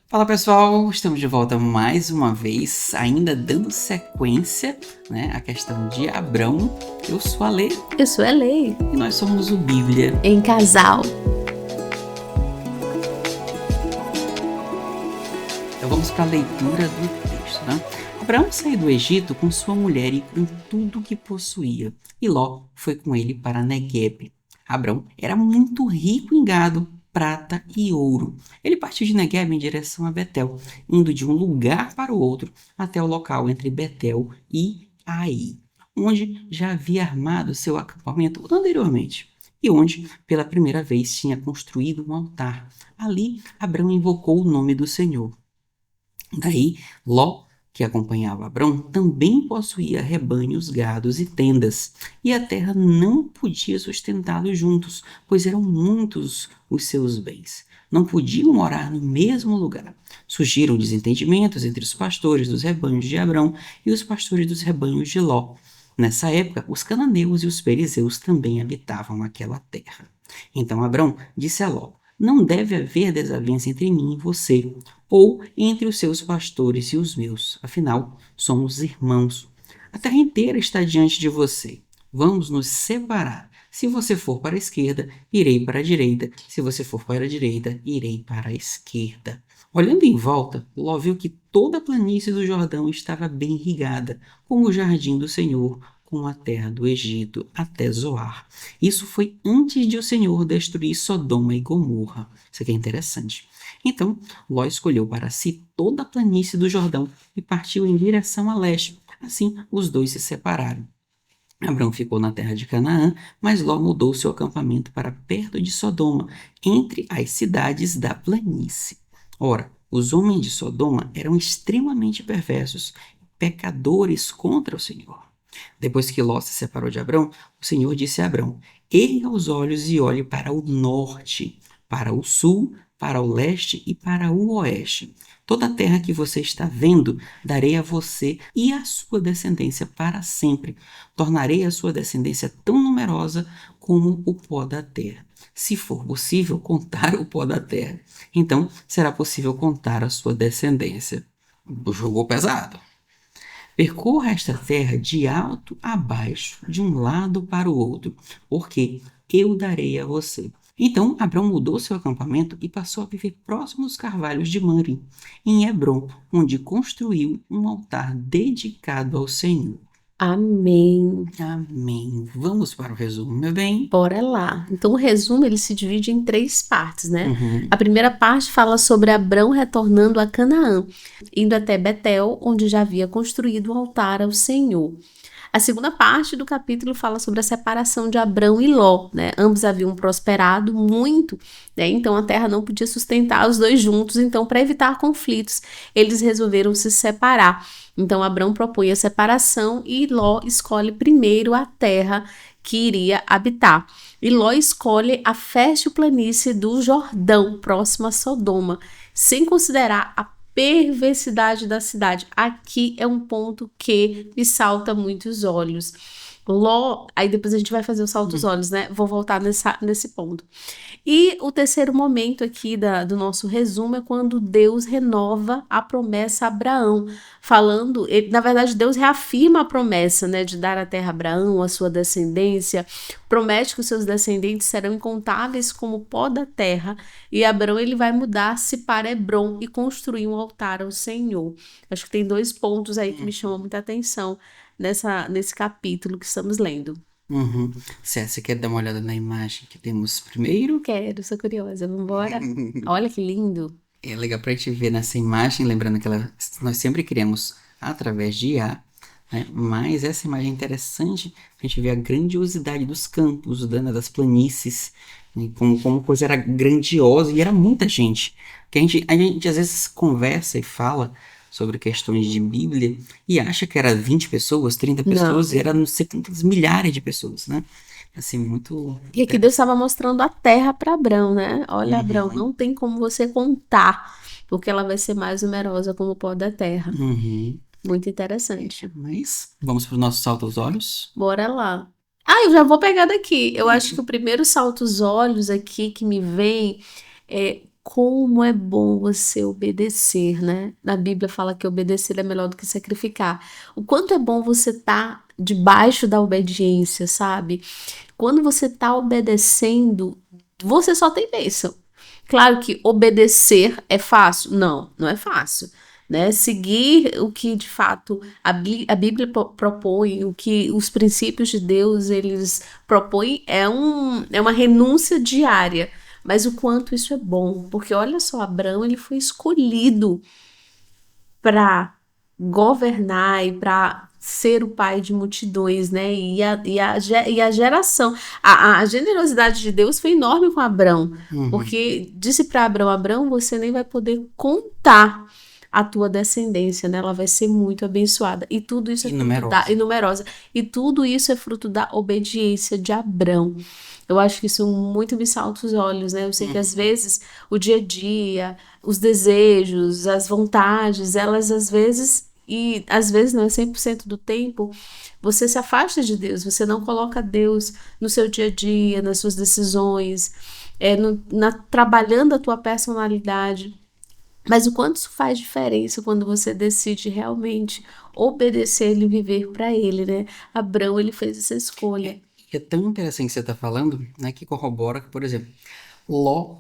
Fala pessoal, estamos de volta mais uma vez, ainda dando sequência, né, à questão de Abrão. Eu sou a Lê. Eu sou a Lei. E nós somos o Bíblia Em Casal. Então vamos para a leitura do texto, né? Abraão saiu do Egito com sua mulher e com tudo que possuía, e Ló foi com ele para Neguebe. Abrão era muito rico em gado, prata e ouro. Ele partiu de Neguebe em direção a Betel, indo de um lugar para o outro até o local entre Betel e Ai, onde já havia armado seu acampamento anteriormente, e onde pela primeira vez tinha construído um altar. Ali Abrão invocou o nome do Senhor. Daí, Ló, que acompanhava Abrão, também possuía rebanhos, gados e tendas, e a terra não podia sustentá-los juntos, pois eram muitos os seus bens. Não podiam morar no mesmo lugar. Surgiram desentendimentos entre os pastores dos rebanhos de Abrão e os pastores dos rebanhos de Ló. Nessa época, os cananeus e os perizeus também habitavam aquela terra. Então Abrão disse a Ló: não deve haver desavença entre mim e você, ou entre os seus pastores e os meus. Afinal, somos irmãos. A terra inteira está diante de você. Vamos nos separar. Se você for para a esquerda, irei para a direita. Se você for para a direita, irei para a esquerda. Olhando em volta, Ló viu que toda a planície do Jordão estava bem irrigada, como o jardim do Senhor, com a terra do Egito até Zoar. Isso foi antes de o Senhor destruir Sodoma e Gomorra. Isso aqui é interessante. Então, Ló escolheu para si toda a planície do Jordão e partiu em direção a leste. Assim, os dois se separaram. Abrão ficou na terra de Canaã, mas Ló mudou seu acampamento para perto de Sodoma, entre as cidades da planície. Ora, os homens de Sodoma eram extremamente perversos, pecadores contra o Senhor. Depois que Ló se separou de Abrão, o Senhor disse a Abrão: erga os olhos e olhe para o norte, para o sul, para o leste e para o oeste. Toda a terra que você está vendo, darei a você e à sua descendência para sempre. Tornarei a sua descendência tão numerosa como o pó da terra. Se for possível contar o pó da terra, então será possível contar a sua descendência. Jogou pesado. Percorra esta terra de alto a baixo, de um lado para o outro, porque eu darei a você. Então Abrão mudou seu acampamento e passou a viver próximo aos carvalhos de Mamre, em Hebrom, onde construiu um altar dedicado ao Senhor. Amém. Amém. Vamos para o resumo, meu bem? Bora lá. Então, o resumo ele se divide em 3 partes, né? A primeira parte fala sobre Abrão retornando a Canaã, indo até Betel, onde já havia construído um altar ao Senhor. A segunda parte do capítulo fala sobre a separação de Abrão e Ló, né? Ambos haviam prosperado muito, né? Então a terra não podia sustentar os dois juntos. Então, para evitar conflitos, eles resolveram se separar. Então, Abrão propõe a separação e Ló escolhe primeiro a terra que iria habitar. E Ló escolhe a fértil planície do Jordão, próxima a Sodoma, sem considerar a perversidade da cidade. Aqui é um ponto que me salta muito os olhos. Ló, aí depois a gente vai fazer o salto dos olhos, né? Vou voltar nesse ponto. E o terceiro momento aqui do nosso resumo é quando Deus renova a promessa a Abraão, falando, na verdade Deus reafirma a promessa, né, de dar a terra a Abraão, a sua descendência, promete que os seus descendentes serão incontáveis como o pó da terra, e Abraão ele vai mudar-se para Hebrom e construir um altar ao Senhor. Acho que tem 2 pontos aí que me chamam muita atenção nesse capítulo que estamos lendo. Você quer dar uma olhada na imagem que temos primeiro? Quero, sou curiosa, vamos embora? Olha que lindo. É legal para a gente ver nessa imagem, lembrando que nós sempre criamos através de IA, né? Mas essa imagem é interessante, a gente vê a grandiosidade dos campos, das planícies, né? Como a coisa era grandiosa e era muita gente. Que a gente às vezes conversa e fala sobre questões de Bíblia e acha que era 20 pessoas, 30 pessoas, e era não sei quantas milhares de pessoas, né? Assim, muito... E aqui Deus estava mostrando a terra para Abrão, né? Olha, Abrão, não tem como você contar, porque ela vai ser mais numerosa como o pó da terra. Muito interessante. Mas vamos para o nosso salto aos olhos. Bora lá. Eu já vou pegar daqui. Eu acho que o primeiro salto aos olhos aqui que me vem é como é bom você obedecer, né? Na Bíblia fala que obedecer é melhor do que sacrificar. O quanto é bom você estar debaixo da obediência, sabe? Quando você está obedecendo, você só tem bênção. Claro que obedecer é fácil? Não, não é fácil. Né? Seguir o que de fato a Bíblia propõe, o que os princípios de Deus eles propõem é uma renúncia diária. Mas o quanto isso é bom, porque olha só, Abraão ele foi escolhido para governar e para ser o pai de multidões, né? E a geração, a generosidade de Deus foi enorme com Abraão, porque disse para Abraão, Abraão, você nem vai poder contar a tua descendência, né? Ela vai ser muito abençoada. E tudo isso é numerosa. numerosa. E tudo isso é fruto da obediência de Abraão. Eu acho que isso muito me salta os olhos, né? Eu sei que às vezes o dia a dia, os desejos, as vontades, elas às vezes, e às vezes não é 100% do tempo, você se afasta de Deus, você não coloca Deus no seu dia a dia, nas suas decisões, trabalhando a tua personalidade. Mas o quanto isso faz diferença quando você decide realmente obedecer e viver para ele, né? Abraão, ele fez essa escolha. É tão interessante que você está falando, né, que corrobora que, por exemplo, Ló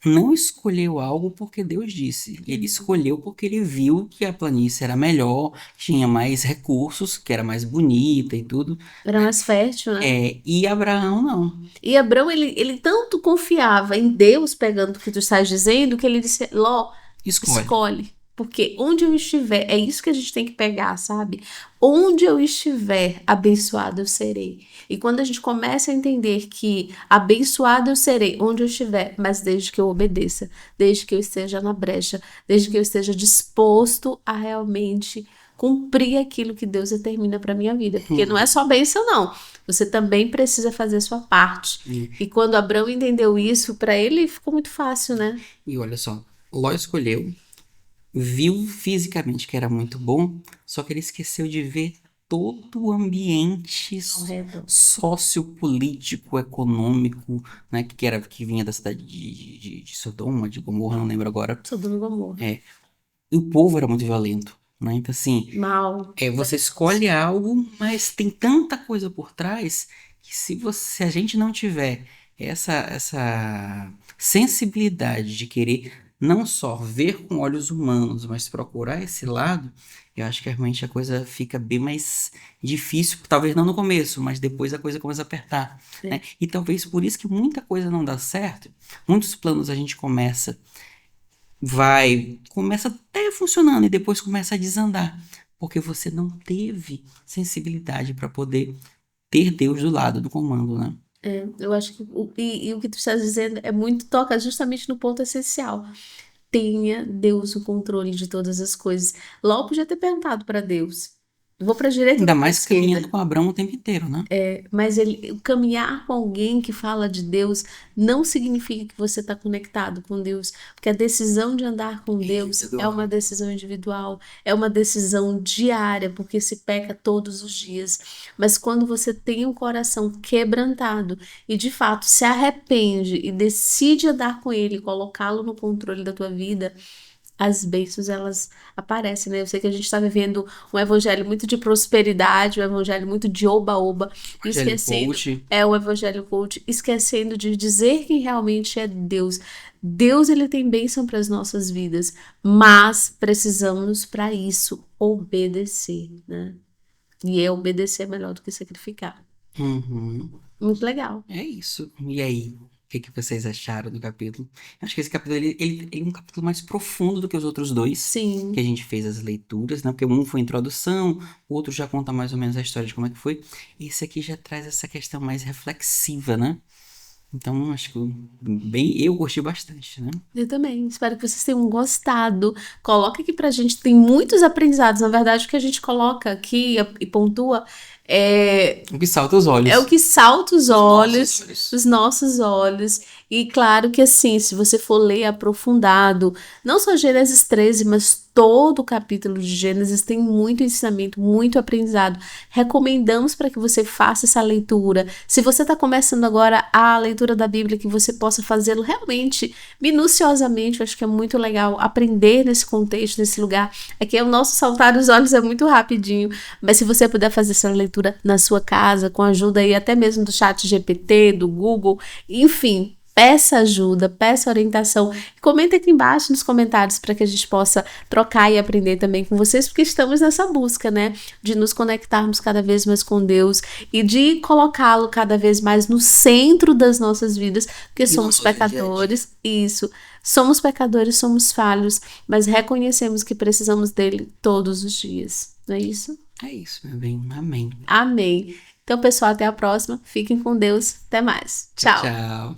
não escolheu algo porque Deus disse. Ele escolheu porque ele viu que a planície era melhor, tinha mais recursos, que era mais bonita e tudo. Era mais fértil, né? E Abraão não. E Abraão, ele tanto confiava em Deus, pegando o que tu estás dizendo, que ele disse, Ló, escolhe. Porque onde eu estiver, é isso que a gente tem que pegar, sabe? Onde eu estiver, abençoado eu serei. E quando a gente começa a entender que abençoado eu serei onde eu estiver, mas desde que eu obedeça, desde que eu esteja na brecha, desde que eu esteja disposto a realmente cumprir aquilo que Deus determina para minha vida. Porque não é só bênção, não. Você também precisa fazer a sua parte. E quando Abraão entendeu isso, para ele ficou muito fácil, né? E olha só, Ló escolheu, viu fisicamente que era muito bom, só que ele esqueceu de ver todo o ambiente sociopolítico, econômico, né, que vinha da cidade de Sodoma, de Gomorra, não lembro agora. Sodoma e Gomorra. E o povo era muito violento, né? Então assim, mal. Você escolhe algo, mas tem tanta coisa por trás que se a gente não tiver essa sensibilidade de querer não só ver com olhos humanos, mas procurar esse lado, eu acho que realmente a coisa fica bem mais difícil, talvez não no começo, mas depois a coisa começa a apertar, né? E talvez por isso que muita coisa não dá certo, muitos planos a gente começa até funcionando e depois começa a desandar, porque você não teve sensibilidade para poder ter Deus do lado do comando, né? Eu acho que o que tu estás dizendo toca justamente no ponto essencial. Tenha Deus o controle de todas as coisas. Logo podia ter perguntado para Deus. Vou para a direita ou Ainda para a mais esquerda? caminhando com Abraão o tempo inteiro, né? Mas caminhar com alguém que fala de Deus não significa que você está conectado com Deus, porque a decisão de andar com Deus é uma decisão individual, é uma decisão diária, porque se peca todos os dias. Mas quando você tem um coração quebrantado e de fato se arrepende e decide andar com Ele, colocá-lo no controle da tua vida, as bênçãos elas aparecem, né? Eu sei que a gente está vivendo um evangelho muito de prosperidade, um evangelho muito de oba-oba, esquecendo, o evangelho coach, esquecendo de dizer quem realmente é Deus. Deus, ele tem bênção para as nossas vidas, mas precisamos para isso obedecer, né? E obedecer é melhor do que sacrificar. Muito legal. É isso. E aí? O que vocês acharam do capítulo? Acho que esse capítulo ele é um capítulo mais profundo do que os outros dois. Sim. Que a gente fez as leituras, né? Porque um foi introdução, o outro já conta mais ou menos a história de como é que foi. Esse aqui já traz essa questão mais reflexiva, né? Então, acho que eu gostei bastante, né? Eu também. Espero que vocês tenham gostado. Coloca aqui pra gente. Tem muitos aprendizados. Na verdade, o que a gente coloca aqui e pontua O que salta os olhos. É o que salta os olhos, olhos. os nossos olhos. E claro que assim, se você for ler aprofundado, não só Gênesis 13, mas todo o capítulo de Gênesis tem muito ensinamento, muito aprendizado. Recomendamos para que você faça essa leitura. Se você está começando agora a leitura da Bíblia, que você possa fazê-lo realmente, minuciosamente. Eu acho que é muito legal aprender nesse contexto, nesse lugar. Aqui o nosso saltar os olhos é muito rapidinho, mas se você puder fazer essa leitura na sua casa, com a ajuda aí até mesmo do chat GPT, do Google, enfim, peça ajuda, peça orientação. Comenta aqui embaixo nos comentários para que a gente possa trocar e aprender também com vocês, porque estamos nessa busca, né, de nos conectarmos cada vez mais com Deus e de colocá-lo cada vez mais no centro das nossas vidas, porque somos pecadores, isso, somos pecadores, somos falhos, mas reconhecemos que precisamos dele todos os dias, não é isso? É isso, meu bem. Amém. Amém. Então, pessoal, até a próxima. Fiquem com Deus. Até mais. Tchau. Tchau.